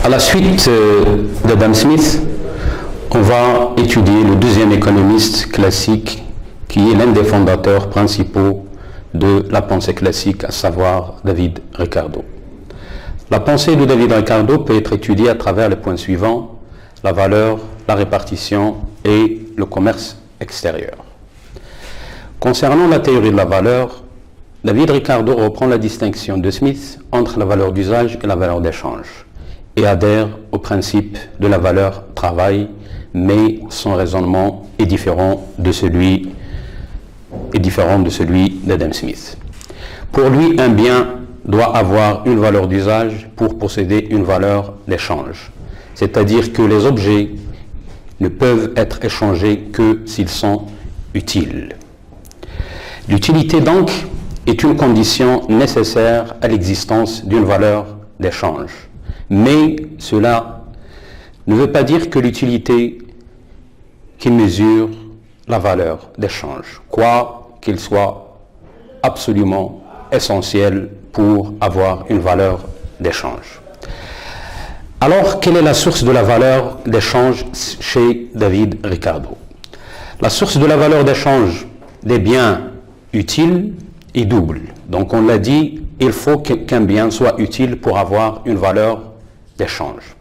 À la suite d'Adam Smith, on va étudier le deuxième économiste classique qui est l'un des fondateurs principaux de la pensée classique, à savoir David Ricardo. La pensée de David Ricardo peut être étudiée à travers les points suivants: la valeur, la répartition et le commerce extérieur. Concernant la théorie de la valeur, David Ricardo reprend la distinction de Smith entre la valeur d'usage et la valeur d'échange et adhère au principe de la valeur travail, mais son raisonnement est différent de celui d'Adam Smith. Pour lui, un bien doit avoir une valeur d'usage pour posséder une valeur d'échange, c'est-à-dire que les objets ne peuvent être échangés que s'ils sont utiles. L'utilité donc est une condition nécessaire à l'existence d'une valeur d'échange. Mais cela ne veut pas dire que l'utilité qui mesure la valeur d'échange, quoi qu'il soit absolument essentiel pour avoir une valeur d'échange. Alors, quelle est la source de la valeur d'échange chez David Ricardo? La source de la valeur d'échange des biens utiles est double. Donc on l'a dit, il faut qu'un bien soit utile pour avoir une valeur d'échange.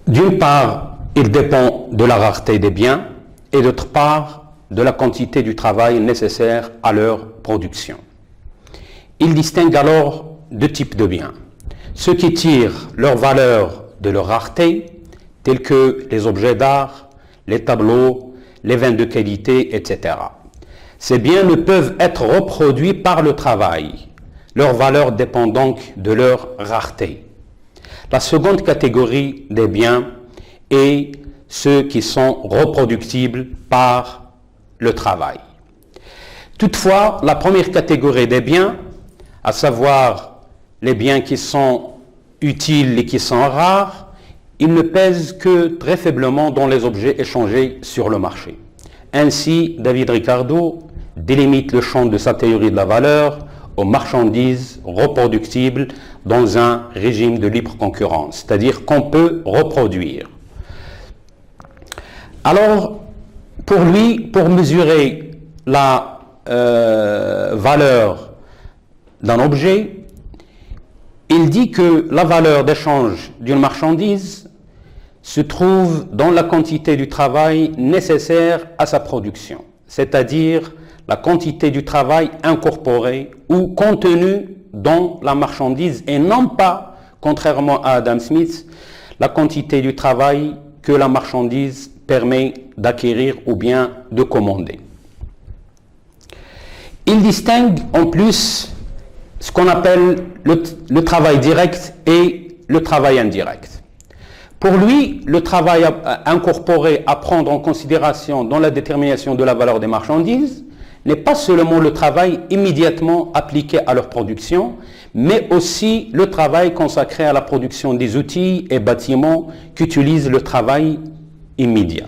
D'une part, il dépend de la rareté des biens et d'autre part, de la quantité du travail nécessaire à leur production. Il distingue alors deux types de biens. Ceux qui tirent leur valeur de leur rareté, tels que les objets d'art, les tableaux, les vins de qualité, etc. Ces biens ne peuvent être reproduits par le travail. Leur valeur dépend donc de leur rareté. La seconde catégorie des biens est ceux qui sont reproductibles par le travail. Toutefois, la première catégorie des biens, à savoir les biens qui sont utiles et qui sont rares, ils ne pèsent que très faiblement dans les objets échangés sur le marché. Ainsi, David Ricardo délimite le champ de sa théorie de la valeur aux marchandises reproductibles dans un régime de libre concurrence, c'est-à-dire qu'on peut reproduire. Alors, pour lui, pour mesurer la valeur d'un objet, il dit que la valeur d'échange d'une marchandise se trouve dans la quantité du travail nécessaire à sa production, c'est-à-dire la quantité du travail incorporé ou contenu dans la marchandise et non pas, contrairement à Adam Smith, la quantité du travail que la marchandise permet d'acquérir ou bien de commander. Il distingue en plus ce qu'on appelle le travail direct et le travail indirect. Pour lui, le travail incorporé à prendre en considération dans la détermination de la valeur des marchandises n'est pas seulement le travail immédiatement appliqué à leur production, mais aussi le travail consacré à la production des outils et bâtiments qu'utilisent le travail immédiat.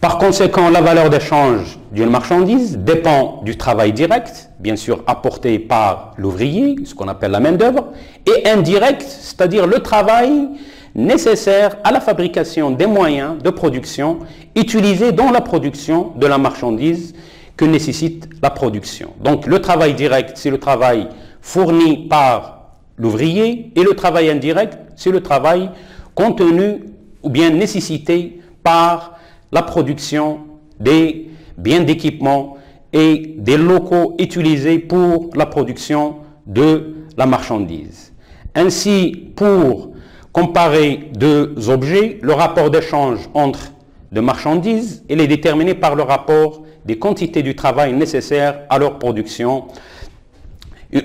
Par conséquent, la valeur d'échange d'une marchandise dépend du travail direct, bien sûr apporté par l'ouvrier, ce qu'on appelle la main-d'œuvre, et indirect, c'est-à-dire le travail nécessaire à la fabrication des moyens de production utilisés dans la production de la marchandise que nécessite la production. Donc le travail direct, c'est le travail fourni par l'ouvrier, et le travail indirect, c'est le travail contenu ou bien nécessité par la production des biens d'équipement et des locaux utilisés pour la production de la marchandise. Ainsi, pour comparer deux objets, le rapport d'échange entre deux marchandises, il est déterminé par le rapport des quantités du travail nécessaires à leur production.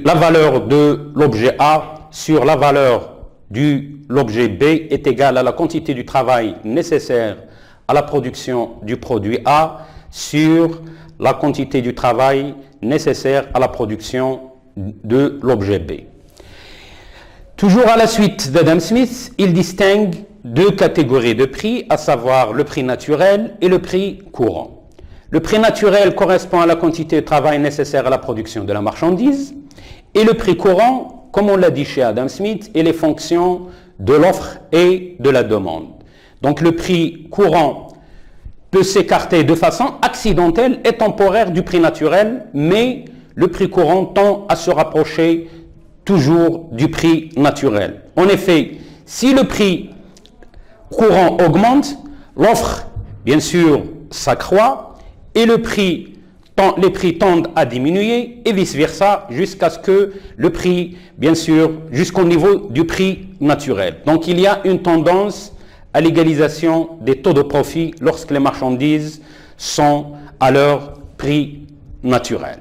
La valeur de l'objet A sur la valeur de l'objet B est égale à la quantité du travail nécessaire à la production du produit A sur la quantité du travail nécessaire à la production de l'objet B. Toujours à la suite d'Adam Smith, il distingue deux catégories de prix, à savoir le prix naturel et le prix courant. Le prix naturel correspond à la quantité de travail nécessaire à la production de la marchandise et le prix courant comme on l'a dit chez Adam Smith, il est fonction de l'offre et de la demande. Donc le prix courant peut s'écarter de façon accidentelle et temporaire du prix naturel, mais le prix courant tend à se rapprocher toujours du prix naturel. En effet, si le prix courant augmente, l'offre, bien sûr, s'accroît et les prix tendent à diminuer et vice-versa jusqu'à ce que le prix, bien sûr, jusqu'au niveau du prix naturel. Donc il y a une tendance à l'égalisation des taux de profit lorsque les marchandises sont à leur prix naturel.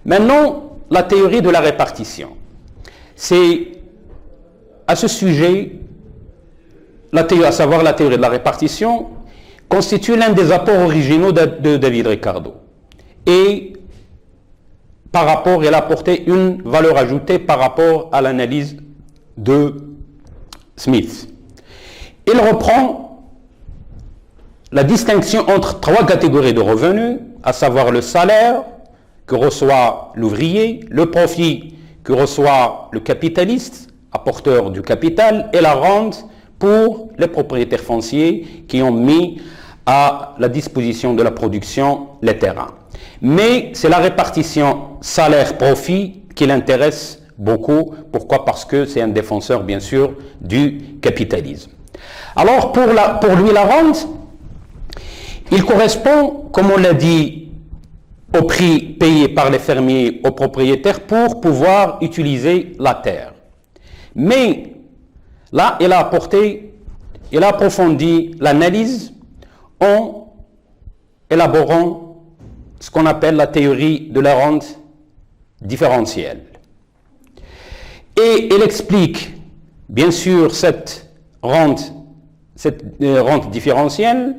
Maintenant, la théorie de la répartition. C'est à ce sujet, à savoir la théorie de la répartition, constitue l'un des apports originaux de David Ricardo. Et par rapport, elle a apporté une valeur ajoutée par rapport à l'analyse de Smith. Il reprend la distinction entre trois catégories de revenus, à savoir le salaire que reçoit l'ouvrier, le profit que reçoit le capitaliste, apporteur du capital, et la rente pour les propriétaires fonciers qui ont mis à la disposition de la production les terrains. Mais c'est la répartition salaire-profit qui l'intéresse beaucoup. Pourquoi? Parce que c'est un défenseur, bien sûr, du capitalisme. Alors, pour lui, la rente, il correspond, comme on l'a dit, au prix payé par les fermiers aux propriétaires pour pouvoir utiliser la terre. Mais là, il a approfondi l'analyse en élaborant ce qu'on appelle la théorie de la rente différentielle. Et il explique, bien sûr, cette rente différentielle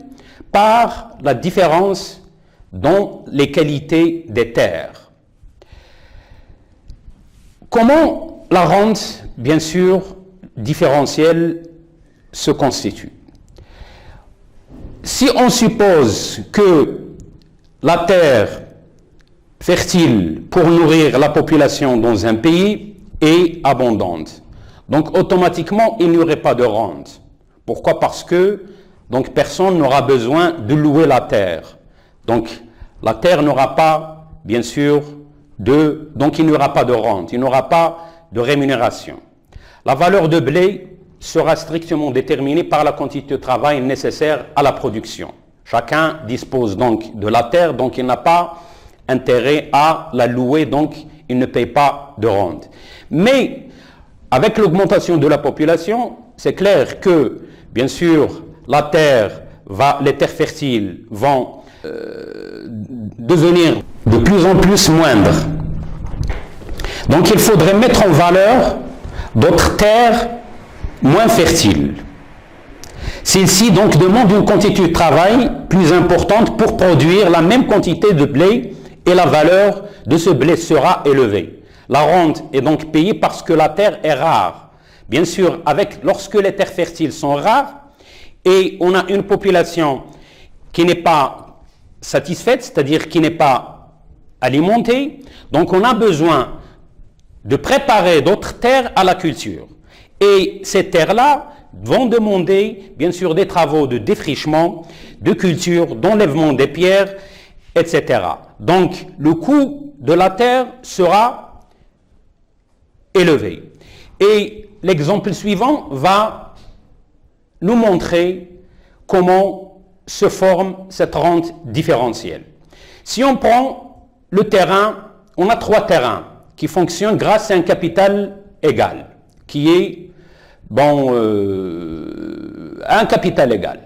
par la différence dans les qualités des terres. Comment la rente, bien sûr, différentielle se constitue? Si on suppose que la terre fertile pour nourrir la population dans un pays est abondante, donc automatiquement il n'y aurait pas de rente. Pourquoi? Parce que donc personne n'aura besoin de louer la terre. Donc la terre n'aura pas, bien sûr, donc il n'y aura pas de rente, il n'y aura pas de rémunération. La valeur de blé sera strictement déterminée par la quantité de travail nécessaire à la production. Chacun dispose donc de la terre, donc il n'a pas intérêt à la louer, donc il ne paye pas de rente. Mais avec l'augmentation de la population, c'est clair que, bien sûr, les terres fertiles vont devenir de plus en plus moindres. Donc il faudrait mettre en valeur d'autres terres moins fertiles. Celles-ci donc demandent une quantité de travail plus importante pour produire la même quantité de blé et la valeur de ce blé sera élevée. La rente est donc payée parce que la terre est rare. Bien sûr, lorsque les terres fertiles sont rares et on a une population qui n'est pas satisfaite, c'est-à-dire qui n'est pas alimentée, donc on a besoin de préparer d'autres terres à la culture. Et ces terres-là vont demander, bien sûr, des travaux de défrichement, de culture, d'enlèvement des pierres, etc. Donc, le coût de la terre sera élevé. Et l'exemple suivant va nous montrer comment se forme cette rente différentielle. Si on prend le terrain, on a trois terrains qui fonctionnent grâce à un capital égal, qui est un capital égal.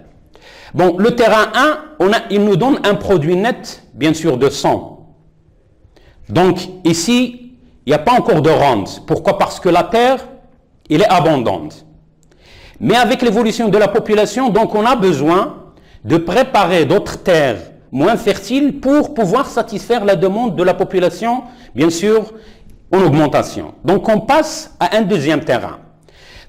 Bon, le terrain 1, il nous donne un produit net, bien sûr, de 100. Donc, ici, il n'y a pas encore de rente. Pourquoi? Parce que la terre, elle est abondante. Mais avec l'évolution de la population, donc, on a besoin de préparer d'autres terres moins fertiles pour pouvoir satisfaire la demande de la population, bien sûr, en augmentation. Donc, on passe à un deuxième terrain.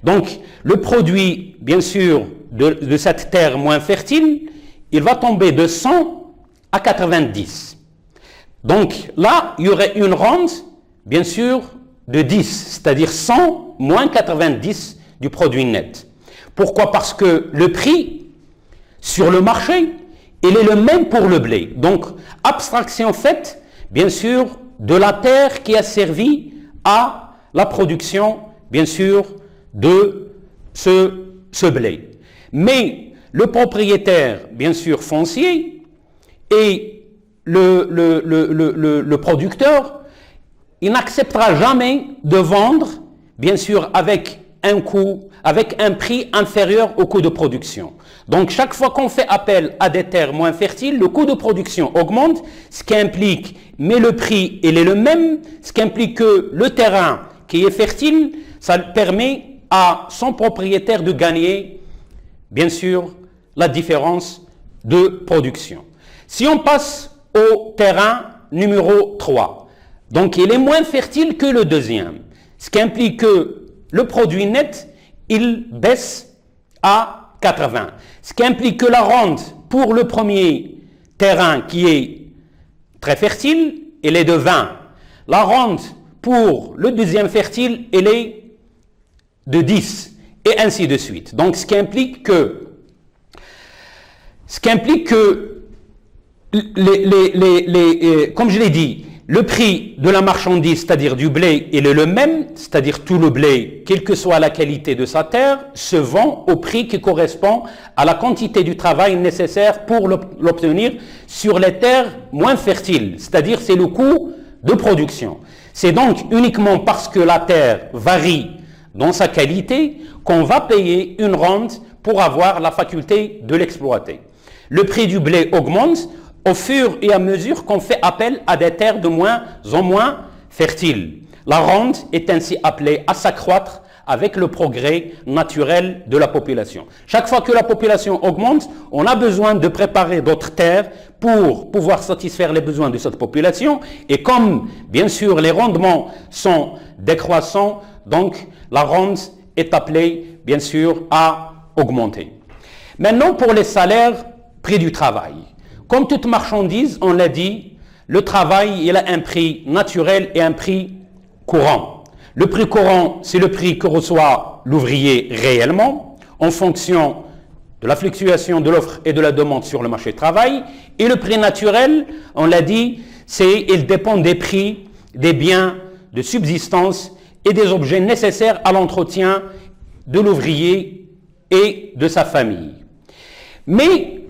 Donc, le produit, bien sûr, de cette terre moins fertile, il va tomber de 100 à 90. Donc, là, il y aurait une rente, bien sûr, de 10, c'est-à-dire 100 moins 90 du produit net. Pourquoi? Parce que le prix sur le marché, il est le même pour le blé. Donc, abstraction faite, bien sûr, de la terre qui a servi à la production, bien sûr, de ce blé. Mais le propriétaire, bien sûr, foncier et le producteur, il n'acceptera jamais de vendre, bien sûr, avec un coût, avec un prix inférieur au coût de production. Donc, chaque fois qu'on fait appel à des terres moins fertiles, le coût de production augmente, ce qui implique, mais le prix, il est le même, ce qui implique que le terrain qui est fertile, ça permet à son propriétaire de gagner, bien sûr, la différence de production. Si on passe au terrain numéro 3, donc il est moins fertile que le deuxième, ce qui implique que le produit net, il baisse à 80. Ce qui implique que la rente pour le premier terrain qui est très fertile, elle est de 20. La rente pour le deuxième fertile, elle est de 10. Et ainsi de suite. Donc ce qui implique que comme je l'ai dit, le prix de la marchandise, c'est-à-dire du blé, il est le même, c'est-à-dire tout le blé, quelle que soit la qualité de sa terre, se vend au prix qui correspond à la quantité du travail nécessaire pour l'obtenir sur les terres moins fertiles, c'est-à-dire c'est le coût de production. C'est donc uniquement parce que la terre varie dans sa qualité qu'on va payer une rente pour avoir la faculté de l'exploiter. Le prix du blé augmente au fur et à mesure qu'on fait appel à des terres de moins en moins fertiles. La rente est ainsi appelée à s'accroître avec le progrès naturel de la population. Chaque fois que la population augmente, on a besoin de préparer d'autres terres pour pouvoir satisfaire les besoins de cette population. Et comme, bien sûr, les rendements sont décroissants, donc la rente est appelée, bien sûr, à augmenter. Maintenant, pour les salaires, prix du travail. Comme toute marchandise, on l'a dit, le travail, il a un prix naturel et un prix courant. Le prix courant, c'est le prix que reçoit l'ouvrier réellement, en fonction de la fluctuation de l'offre et de la demande sur le marché du travail. Et le prix naturel, on l'a dit, il dépend des prix, des biens de subsistance et des objets nécessaires à l'entretien de l'ouvrier et de sa famille. Mais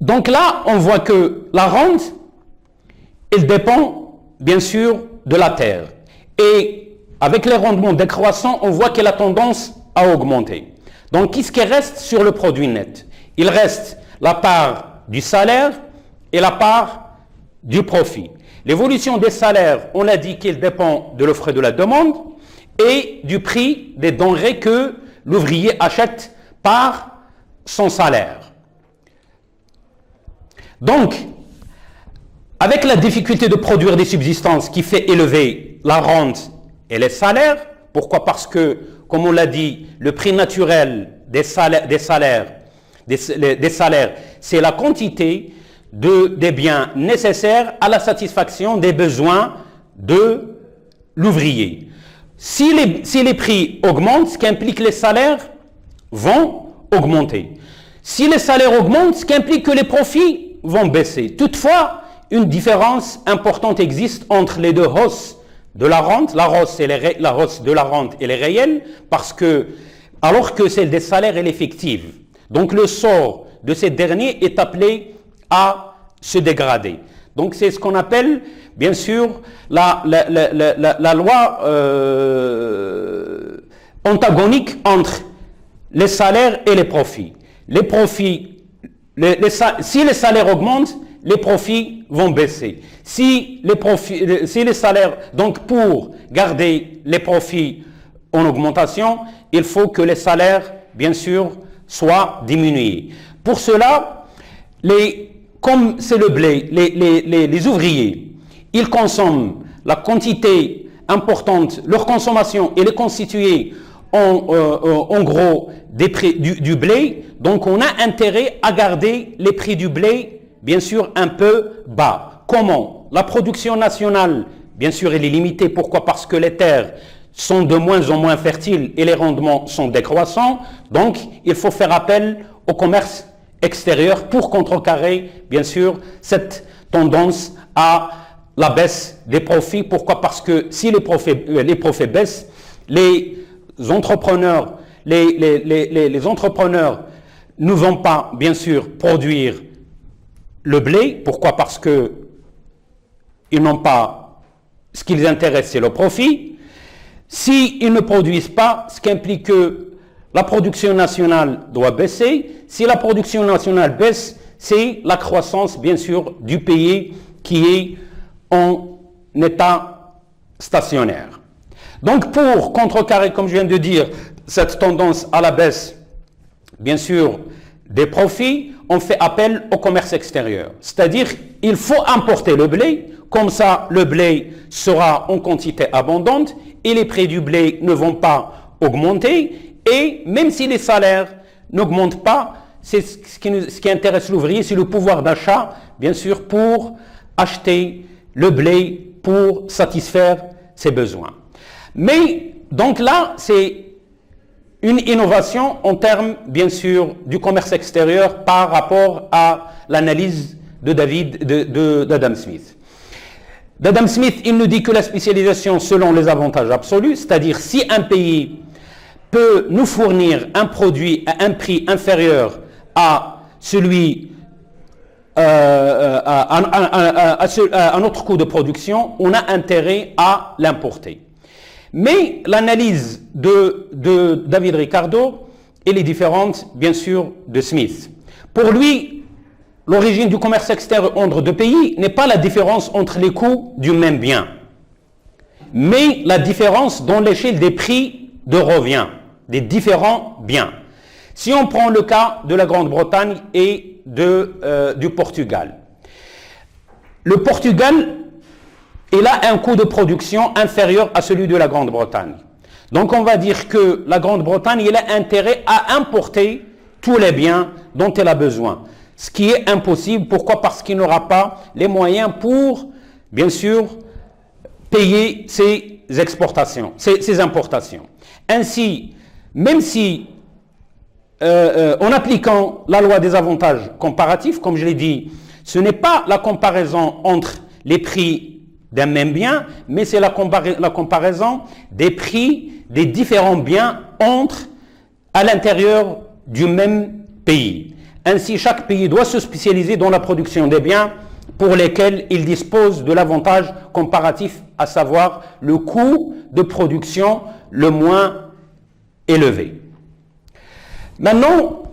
donc là, on voit que la rente, elle dépend bien sûr de la terre. Et avec les rendements décroissants, on voit qu'elle a tendance à augmenter. Donc, qu'est-ce qui reste sur le produit net? Il reste la part du salaire et la part du profit. L'évolution des salaires, on a dit qu'elle dépend de l'offre et de la demande et du prix des denrées que l'ouvrier achète par son salaire. Donc, avec la difficulté de produire des subsistances qui fait élever la rente et les salaires, pourquoi? Parce que, comme on l'a dit, le prix naturel des salaires, c'est la quantité des biens nécessaires à la satisfaction des besoins de l'ouvrier. Si les prix augmentent, ce qui implique que les salaires vont augmenter. Si les salaires augmentent, ce qui implique que les profits vont baisser. Toutefois, une différence importante existe entre les deux hausses de la rente. La hausse de la rente, elle est réelle, parce que, alors que celle des salaires, elle est fictive. Donc, le sort de ces derniers est appelé à se dégrader. Donc, c'est ce qu'on appelle, bien sûr, la loi antagonique entre les salaires et les profits. Les profits, si les salaires augmentent, les profits vont baisser. Si les salaires, donc pour garder les profits en augmentation, il faut que les salaires, bien sûr, soient diminués. Pour cela, comme c'est le blé, les ouvriers, ils consomment la quantité importante, leur consommation, elle est constituée en gros des prix du blé, donc on a intérêt à garder les prix du blé, bien sûr, un peu bas. Comment? La production nationale bien sûr, il est limité. Pourquoi? Parce que les terres sont de moins en moins fertiles et les rendements sont décroissants. Donc, il faut faire appel au commerce extérieur pour contrecarrer, bien sûr, cette tendance à la baisse des profits. Pourquoi? Parce que si les profits baissent, les entrepreneurs ne vont pas, bien sûr, produire le blé. Pourquoi? Parce que ils n'ont pas, ce qui les intéresse, c'est le profit. S'ils ne produisent pas, ce qui implique que la production nationale doit baisser. Si la production nationale baisse, c'est la croissance, bien sûr, du pays qui est en état stationnaire. Donc, pour contrecarrer, comme je viens de dire, cette tendance à la baisse, bien sûr, des profits, on fait appel au commerce extérieur. C'est-à-dire, il faut importer le blé, comme ça, le blé sera en quantité abondante et les prix du blé ne vont pas augmenter. Et même si les salaires n'augmentent pas, c'est ce qui intéresse l'ouvrier, c'est le pouvoir d'achat, bien sûr, pour acheter le blé, pour satisfaire ses besoins. Mais, donc là, c'est une innovation en termes, bien sûr, du commerce extérieur par rapport à l'analyse d'Adam Smith. D'Adam Smith, il nous dit que la spécialisation selon les avantages absolus, c'est-à-dire si un pays peut nous fournir un produit à un prix inférieur à celui à notre coût de production, on a intérêt à l'importer. Mais l'analyse de David Ricardo, elle est différente, bien sûr, de Smith. Pour lui, l'origine du commerce extérieur entre deux pays n'est pas la différence entre les coûts du même bien, mais la différence dans l'échelle des prix de revient des différents biens. Si on prend le cas de la Grande-Bretagne et du Portugal, le Portugal, il a un coût de production inférieur à celui de la Grande-Bretagne. Donc on va dire que la Grande-Bretagne, il a intérêt à importer tous les biens dont elle a besoin. Ce qui est impossible. Pourquoi? Parce qu'il n'aura pas les moyens pour, bien sûr, payer ses exportations, ses importations. Ainsi, même si, en appliquant la loi des avantages comparatifs, comme je l'ai dit, ce n'est pas la comparaison entre les prix d'un même bien, mais c'est la comparaison des prix des différents biens à l'intérieur du même pays. Ainsi, chaque pays doit se spécialiser dans la production des biens pour lesquels il dispose de l'avantage comparatif, à savoir le coût de production le moins élevé. Maintenant,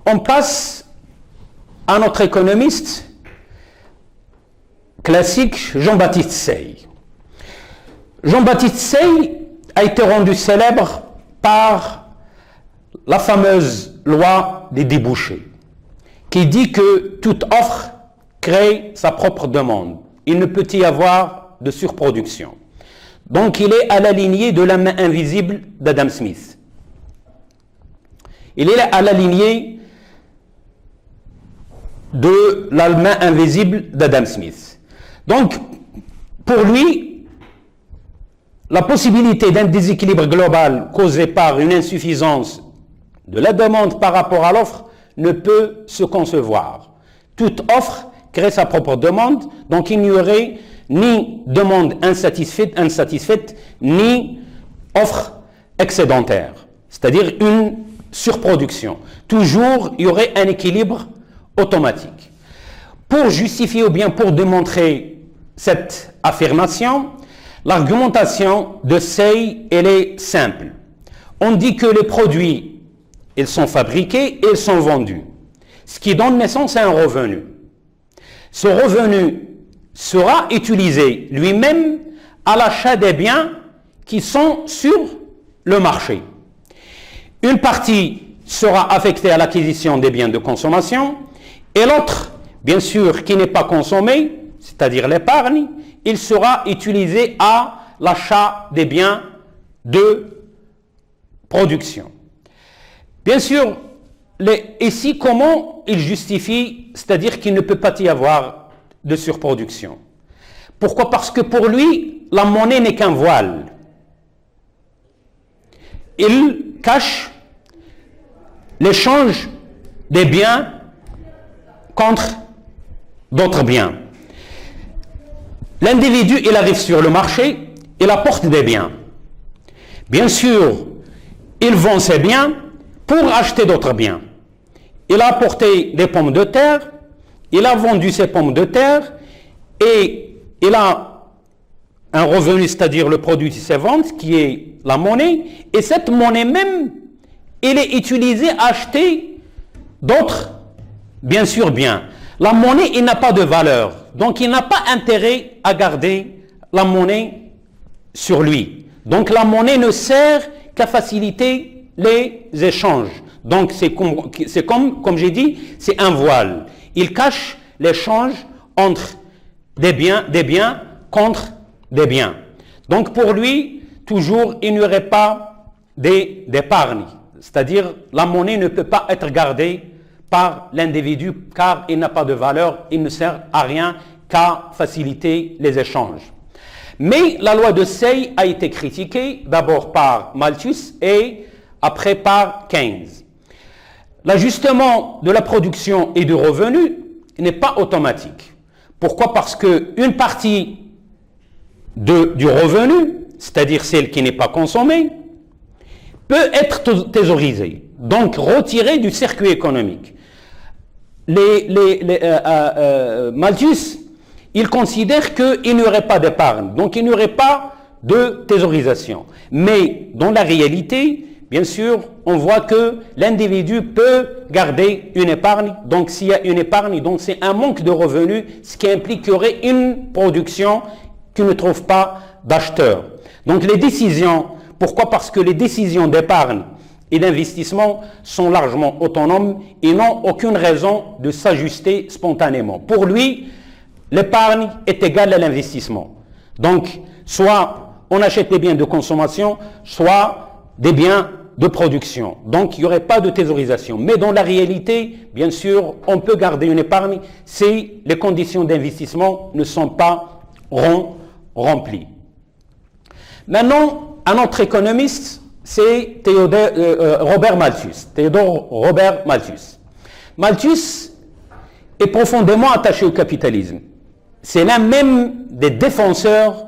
on passe à notre économiste classique, Jean-Baptiste Say. Jean-Baptiste Say a été rendu célèbre par la fameuse loi des débouchés, qui dit que toute offre crée sa propre demande. Il ne peut y avoir de surproduction. Donc il est à la lignée de la main invisible d'Adam Smith. Il est à la lignée de la main invisible d'Adam Smith. Donc, pour lui, la possibilité d'un déséquilibre global causé par une insuffisance de la demande par rapport à l'offre ne peut se concevoir. Toute offre crée sa propre demande, donc il n'y aurait ni demande insatisfaite, ni offre excédentaire, c'est-à-dire une surproduction. Toujours, il y aurait un équilibre automatique. Pour justifier ou bien pour démontrer cette affirmation, l'argumentation de Say, elle est simple. On dit que les produits, ils sont fabriqués et ils sont vendus, ce qui donne naissance à un revenu. Ce revenu sera utilisé lui-même à l'achat des biens qui sont sur le marché. Une partie sera affectée à l'acquisition des biens de consommation et l'autre, bien sûr, qui n'est pas consommé, c'est-à-dire l'épargne, il sera utilisé à l'achat des biens de production. Bien sûr, ici, comment il justifie, c'est-à-dire qu'il ne peut pas y avoir de surproduction? Pourquoi? Parce que pour lui, la monnaie n'est qu'un voile. Il cache l'échange des biens contre d'autres biens. L'individu, il arrive sur le marché, il apporte des biens. Bien sûr, il vend ses biens pour acheter d'autres biens. Il a apporté des pommes de terre, il a vendu ses pommes de terre et il a un revenu, c'est-à-dire le produit de ses ventes, qui est la monnaie, et cette monnaie même, elle est utilisée à acheter d'autres, bien sûr, biens. La monnaie, il n'a pas de valeur, donc il n'a pas intérêt à garder la monnaie sur lui. Donc la monnaie ne sert qu'à faciliter les échanges. Donc c'est comme j'ai dit, c'est un voile. Il cache l'échange entre des biens contre des biens. Donc pour lui, toujours, il n'y aurait pas d'épargne. C'est-à-dire, la monnaie ne peut pas être gardée par l'individu car il n'a pas de valeur, il ne sert à rien qu'à faciliter les échanges. Mais la loi de Say a été critiquée d'abord par Malthus et après par Keynes. L'ajustement de la production et du revenu n'est pas automatique. Pourquoi? Parce qu'une partie du revenu, c'est-à-dire celle qui n'est pas consommée, peut être thésaurisée, donc retirée du circuit économique. Malthus, il considère qu'il n'y aurait pas d'épargne, donc il n'y aurait pas de thésaurisation. Mais dans la réalité, bien sûr, on voit que l'individu peut garder une épargne. Donc s'il y a une épargne, donc c'est un manque de revenus, ce qui implique qu'il y aurait une production qui ne trouve pas d'acheteurs. Donc les décisions, pourquoi? Parce que les décisions d'épargne et d'investissement sont largement autonomes et n'ont aucune raison de s'ajuster spontanément. Pour lui, l'épargne est égale à l'investissement. Donc, soit on achète des biens de consommation, soit des biens de production. Donc, il n'y aurait pas de thésaurisation. Mais dans la réalité, bien sûr, on peut garder une épargne si les conditions d'investissement ne sont pas remplies. Maintenant, un autre économiste, c'est Robert Malthus, Théodore Robert Malthus. Malthus est profondément attaché au capitalisme. C'est l'un même des défenseurs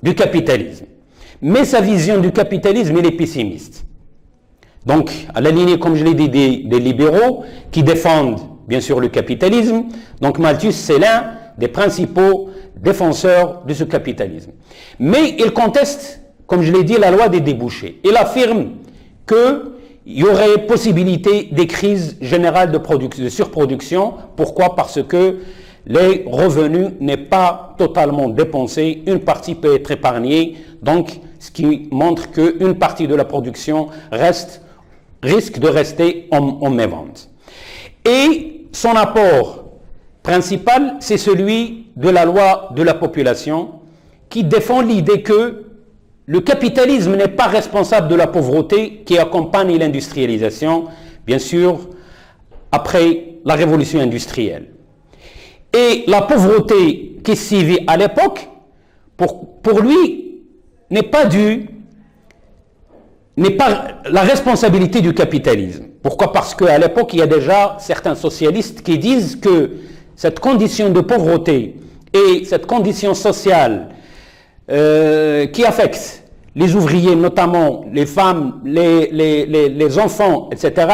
du capitalisme. Mais sa vision du capitalisme, elle est pessimiste. Donc, à la lignée, comme je l'ai dit, des libéraux qui défendent, bien sûr, le capitalisme. Donc, Malthus, c'est l'un des principaux défenseurs de ce capitalisme. Mais il conteste, comme je l'ai dit, la loi des débouchés. Il affirme qu'il y aurait possibilité des crises générales de surproduction. Pourquoi? Parce que les revenus n'est pas totalement dépensés, une partie peut être épargnée, donc ce qui montre qu'une partie de la production risque de rester en mévente. Et son apport principal, c'est celui de la loi de la population, qui défend l'idée que le capitalisme n'est pas responsable de la pauvreté qui accompagne l'industrialisation, bien sûr, après la révolution industrielle. Et la pauvreté qui sévit à l'époque, pour lui, n'est pas la responsabilité du capitalisme. Pourquoi? Parce qu'à l'époque, il y a déjà certains socialistes qui disent que cette condition de pauvreté et cette condition sociale qui affecte les ouvriers, notamment les femmes, les enfants, etc.,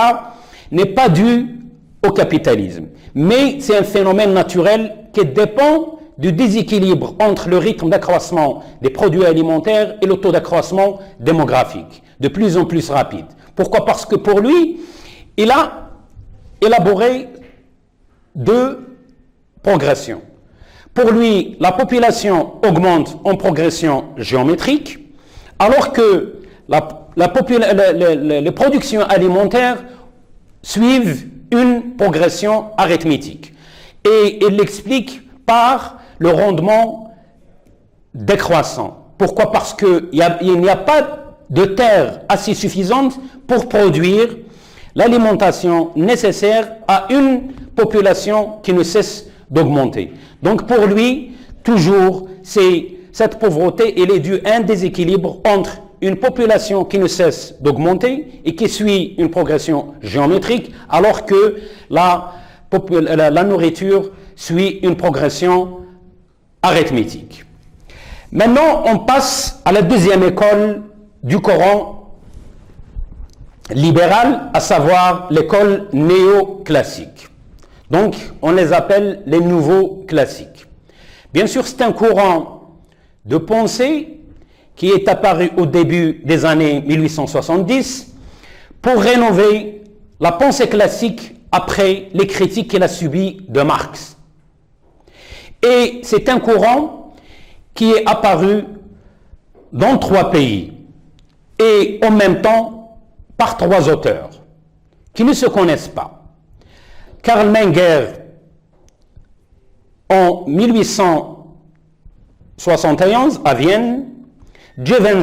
n'est pas due au capitalisme. Mais c'est un phénomène naturel qui dépend du déséquilibre entre le rythme d'accroissement des produits alimentaires et le taux d'accroissement démographique, de plus en plus rapide. Pourquoi? Parce que pour lui, il a élaboré deux progressions. Pour lui, la population augmente en progression géométrique, alors que les productions alimentaires suivent une progression arithmétique. Et il l'explique par le rendement décroissant. Pourquoi? Parce qu'il n'y a pas de terre assez suffisante pour produire l'alimentation nécessaire à une population qui ne cesse d'augmenter. Donc pour lui, toujours, cette pauvreté, elle est due à un déséquilibre entre une population qui ne cesse d'augmenter et qui suit une progression géométrique, alors que la nourriture suit une progression arithmétique. Maintenant, on passe à la deuxième école du Coran libéral, à savoir l'école néoclassique. Donc, on les appelle les nouveaux classiques. Bien sûr, c'est un courant de pensée qui est apparu au début des années 1870 pour rénover la pensée classique après les critiques qu'elle a subies de Marx. Et c'est un courant qui est apparu dans 3 pays et en même temps par 3 auteurs qui ne se connaissent pas. Karl Menger en 1871 à Vienne, Jevons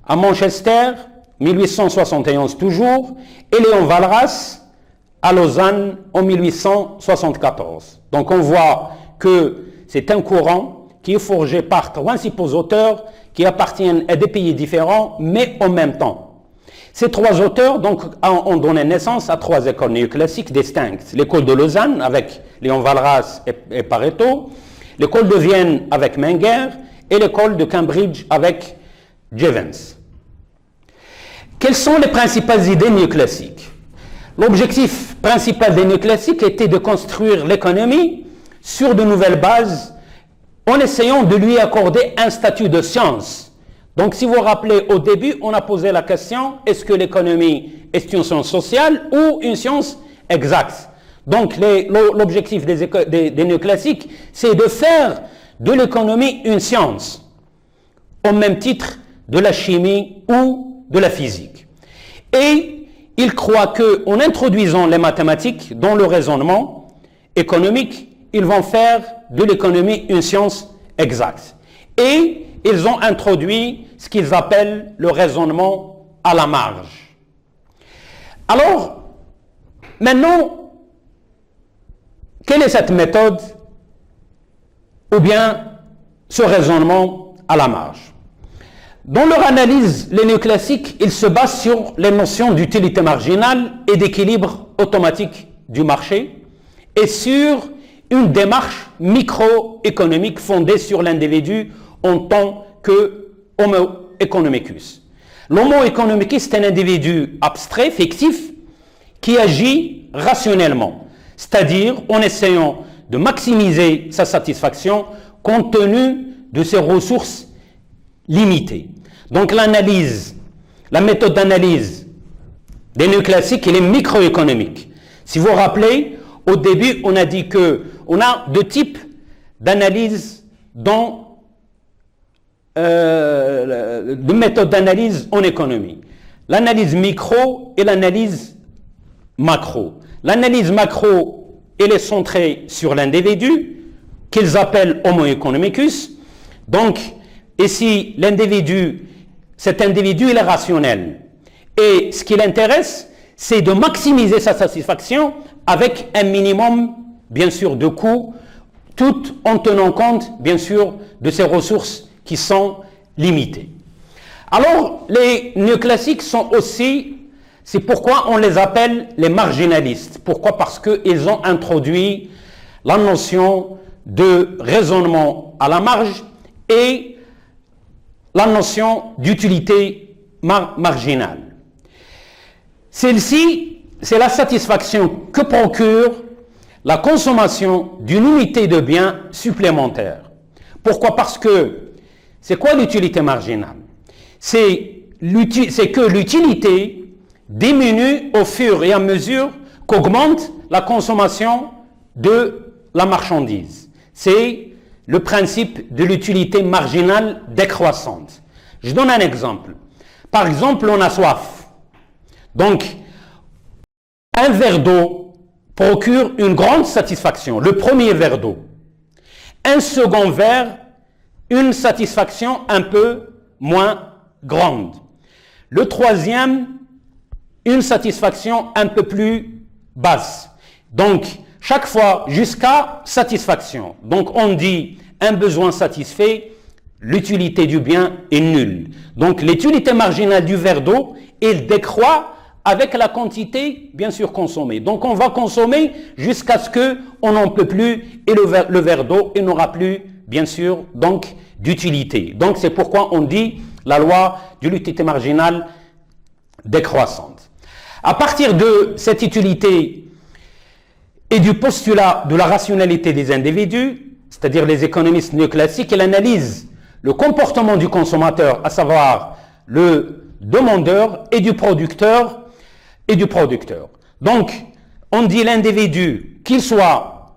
à Manchester, 1871 toujours, et Léon Walras à Lausanne en 1874. Donc on voit que c'est un courant qui est forgé par 3 principaux auteurs qui appartiennent à des pays différents, mais en même temps. Ces 3 auteurs donc, ont donné naissance à 3 écoles néoclassiques distinctes. L'école de Lausanne avec Léon Walras et Pareto, l'école de Vienne avec Menger et l'école de Cambridge avec Jevons. Quelles sont les principales idées néoclassiques? L'objectif principal des néoclassiques était de construire l'économie sur de nouvelles bases en essayant de lui accorder un statut de science. Donc, si vous vous rappelez, au début, on a posé la question, est-ce que l'économie est une science sociale ou une science exacte? Donc, l'objectif des néoclassiques, c'est de faire de l'économie une science, au même titre de la chimie ou de la physique. Et ils croient qu'en introduisant les mathématiques dans le raisonnement économique, ils vont faire de l'économie une science exacte. Et ils ont introduit ce qu'ils appellent le raisonnement à la marge. Alors, maintenant, quelle est cette méthode ou bien ce raisonnement à la marge? Dans leur analyse, les néoclassiques, ils se basent sur les notions d'utilité marginale et d'équilibre automatique du marché et sur une démarche microéconomique fondée sur l'individu en tant que Homo economicus. L'Homo economicus est un individu abstrait, fictif, qui agit rationnellement, c'est-à-dire en essayant de maximiser sa satisfaction compte tenu de ses ressources limitées. Donc la méthode d'analyse des néoclassiques, elle est microéconomique. Si vous vous rappelez, au début, on a dit qu'on a 2 types d'analyse de méthodes d'analyse en économie. L'analyse micro et l'analyse macro. L'analyse macro, elle est centrée sur l'individu, qu'ils appellent Homo economicus. Donc, ici, cet individu, il est rationnel. Et ce qui l'intéresse, c'est de maximiser sa satisfaction avec un minimum, bien sûr, de coûts, tout en tenant compte, bien sûr, de ses ressources qui sont limitées. Alors, les néoclassiques sont aussi, c'est pourquoi on les appelle les marginalistes. Pourquoi? Parce qu'ils ont introduit la notion de raisonnement à la marge et la notion d'utilité marginale. Celle-ci, c'est la satisfaction que procure la consommation d'une unité de biens supplémentaire. Pourquoi? Parce que c'est quoi l'utilité marginale? C'est que l'utilité diminue au fur et à mesure qu'augmente la consommation de la marchandise. C'est le principe de l'utilité marginale décroissante. Je donne un exemple. Par exemple, on a soif. Donc, un verre d'eau procure une grande satisfaction, le premier verre d'eau. Un second verre, une satisfaction un peu moins grande. Le troisième, une satisfaction un peu plus basse. Donc, chaque fois jusqu'à satisfaction. Donc, on dit un besoin satisfait, l'utilité du bien est nulle. Donc l'utilité marginale du verre d'eau, elle décroît avec la quantité, bien sûr, consommée. Donc on va consommer jusqu'à ce qu'on n'en peut plus et le verre d'eau, il n'aura plus, bien sûr, donc d'utilité. Donc c'est pourquoi on dit la loi de l'utilité marginale décroissante. À partir de cette utilité et du postulat de la rationalité des individus, c'est-à-dire les économistes néoclassiques, ils analysent le comportement du consommateur, à savoir le demandeur et du producteur. Donc, on dit l'individu, qu'il soit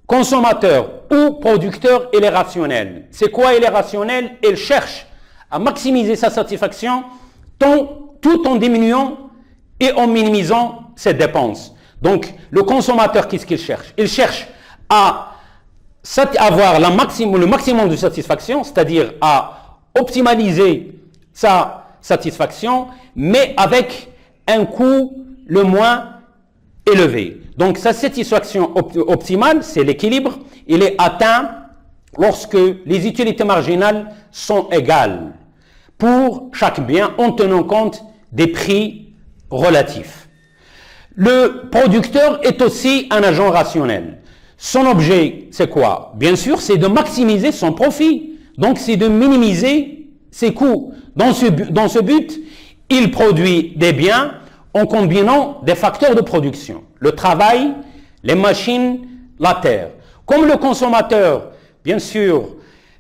consommateur ou producteur, il est rationnel. C'est quoi il est rationnel? Il cherche à maximiser sa satisfaction tout en diminuant et en minimisant ses dépenses. Donc, le consommateur, qu'est-ce qu'il cherche? Il cherche à avoir le maximum de satisfaction, c'est-à-dire à optimaliser sa satisfaction, mais avec un coût le moins élevé. Donc, sa satisfaction optimale, c'est l'équilibre, il est atteint lorsque les utilités marginales sont égales pour chaque bien en tenant compte des prix relatifs. Le producteur est aussi un agent rationnel. Son objet, c'est quoi? Bien sûr, c'est de maximiser son profit. Donc, c'est de minimiser ses coûts. Dans ce but, il produit des biens en combinant des facteurs de production. Le travail, les machines, la terre. Comme le consommateur, bien sûr,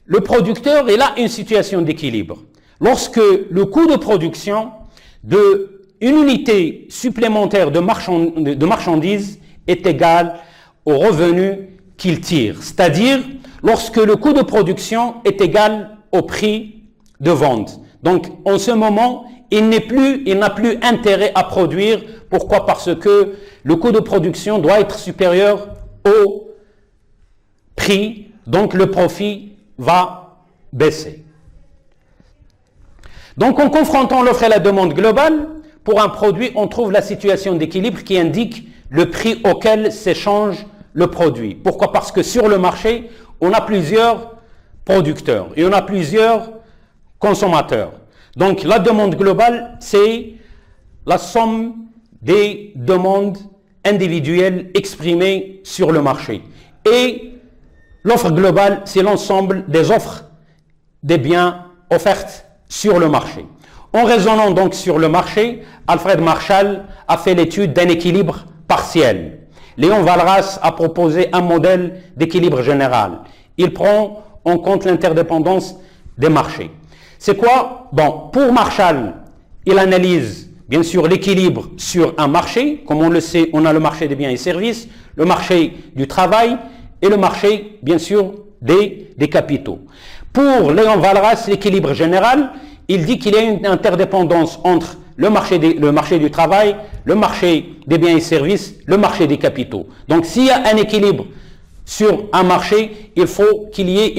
le producteur, il a une situation d'équilibre. Lorsque le coût de production d'une unité supplémentaire de marchandises est égal au revenu qu'il tire. C'est-à-dire, lorsque le coût de production est égal au prix de vente. Donc, en ce moment, il n'a plus intérêt à produire. Pourquoi? Parce que le coût de production doit être supérieur au prix, donc le profit va baisser. Donc, en confrontant l'offre et la demande globale, pour un produit, on trouve la situation d'équilibre qui indique le prix auquel s'échange le produit. Pourquoi? Parce que sur le marché, on a plusieurs producteurs et on a plusieurs consommateurs. Donc, la demande globale, c'est la somme des demandes individuelles exprimées sur le marché. Et l'offre globale, c'est l'ensemble des offres des biens offertes sur le marché. En raisonnant donc sur le marché, Alfred Marshall a fait l'étude d'un équilibre partiel. Léon Walras a proposé un modèle d'équilibre général. Il prend en compte l'interdépendance des marchés. C'est quoi? Bon, pour Marshall, il analyse bien sûr l'équilibre sur un marché. Comme on le sait, on a le marché des biens et services, le marché du travail et le marché, bien sûr, des capitaux. Pour Léon Walras, l'équilibre général, il dit qu'il y a une interdépendance entre le marché du travail, le marché des biens et services, le marché des capitaux. Donc, s'il y a un équilibre sur un marché, il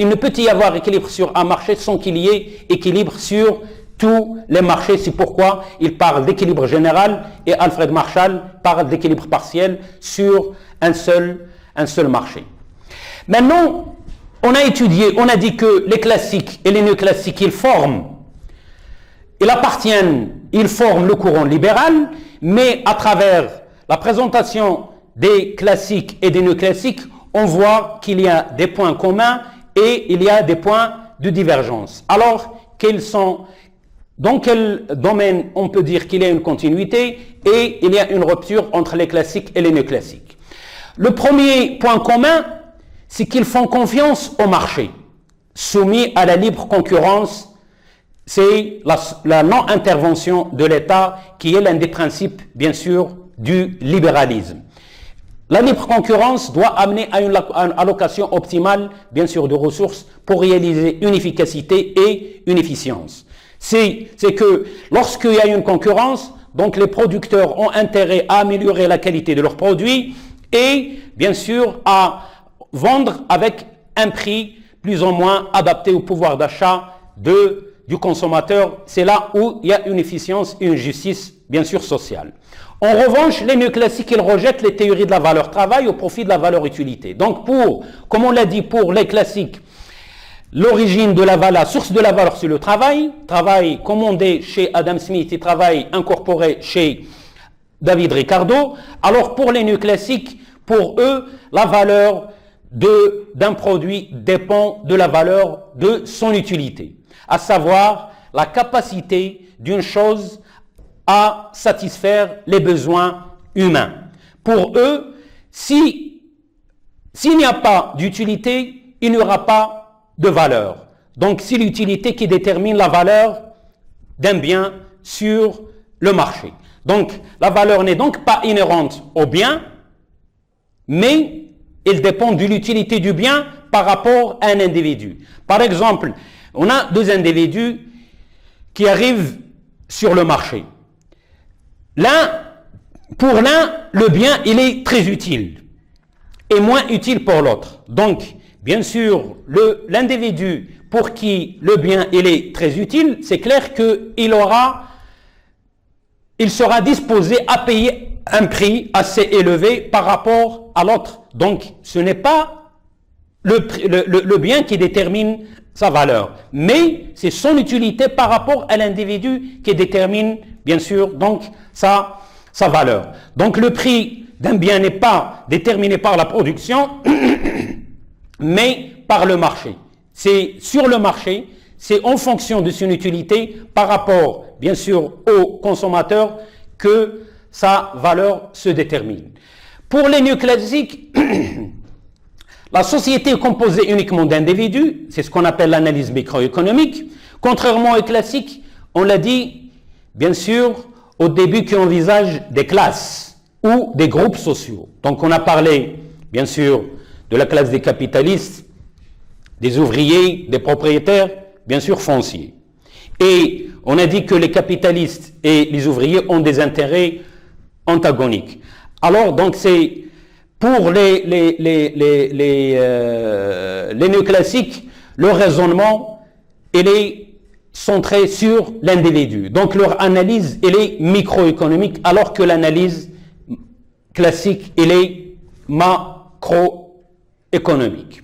ne peut y avoir équilibre sur un marché sans qu'il y ait équilibre sur tous les marchés. C'est pourquoi il parle d'équilibre général et Alfred Marshall parle d'équilibre partiel sur un seul marché. Maintenant, on a dit que les classiques et les néoclassiques, ils forment le courant libéral, mais à travers la présentation des classiques et des néoclassiques, on voit qu'il y a des points communs et il y a des points de divergence. Alors, dans quel domaine on peut dire qu'il y a une continuité et il y a une rupture entre les classiques et les néoclassiques? Le premier point commun, c'est qu'ils font confiance au marché, soumis à la libre concurrence. C'est la non-intervention de l'État qui est l'un des principes, bien sûr, du libéralisme. La libre concurrence doit amener à une allocation optimale, bien sûr, de ressources pour réaliser une efficacité et une efficience. C'est que lorsqu'il y a une concurrence, donc les producteurs ont intérêt à améliorer la qualité de leurs produits et, bien sûr, à vendre avec un prix plus ou moins adapté au pouvoir d'achat du consommateur. C'est là où il y a une efficience et une justice, bien sûr, sociale. En revanche, les néoclassiques, ils rejettent les théories de la valeur travail au profit de la valeur utilité. Donc, comme on l'a dit, pour les classiques, l'origine de la valeur, la source de la valeur, c'est le travail. Travail commandé chez Adam Smith et travail incorporé chez David Ricardo. Alors pour les néoclassiques, pour eux, la valeur d'un produit dépend de la valeur de son utilité, à savoir la capacité d'une chose à satisfaire les besoins humains. Pour eux, s'il n'y a pas d'utilité, il n'y aura pas de valeur. Donc c'est l'utilité qui détermine la valeur d'un bien sur le marché. Donc la valeur n'est donc pas inhérente au bien, mais elle dépend de l'utilité du bien par rapport à un individu. Par exemple, on a deux individus qui arrivent sur le marché. Pour l'un, le bien, il est très utile et moins utile pour l'autre. Donc, bien sûr, l'individu pour qui le bien, il est très utile, c'est clair qu'il sera disposé à payer un prix assez élevé par rapport à l'autre. Donc, ce n'est pas le bien qui détermine sa valeur, mais c'est son utilité par rapport à l'individu qui détermine, bien sûr, donc sa valeur. Donc, le prix d'un bien n'est pas déterminé par la production, mais par le marché. C'est sur le marché, c'est en fonction de son utilité par rapport, bien sûr, au consommateur que sa valeur se détermine. Pour les néoclassiques, la société est composée uniquement d'individus, c'est ce qu'on appelle l'analyse microéconomique. Contrairement aux classiques, on l'a dit, bien sûr, au début qui envisage des classes ou des groupes sociaux. Donc on a parlé, bien sûr, de la classe des capitalistes, des ouvriers, des propriétaires, bien sûr fonciers. Et on a dit que les capitalistes et les ouvriers ont des intérêts antagoniques. Alors, donc, c'est pour les néoclassiques, le raisonnement, il est centré sur l'individu. Donc, leur analyse, elle est microéconomique, alors que l'analyse classique, elle est macroéconomique.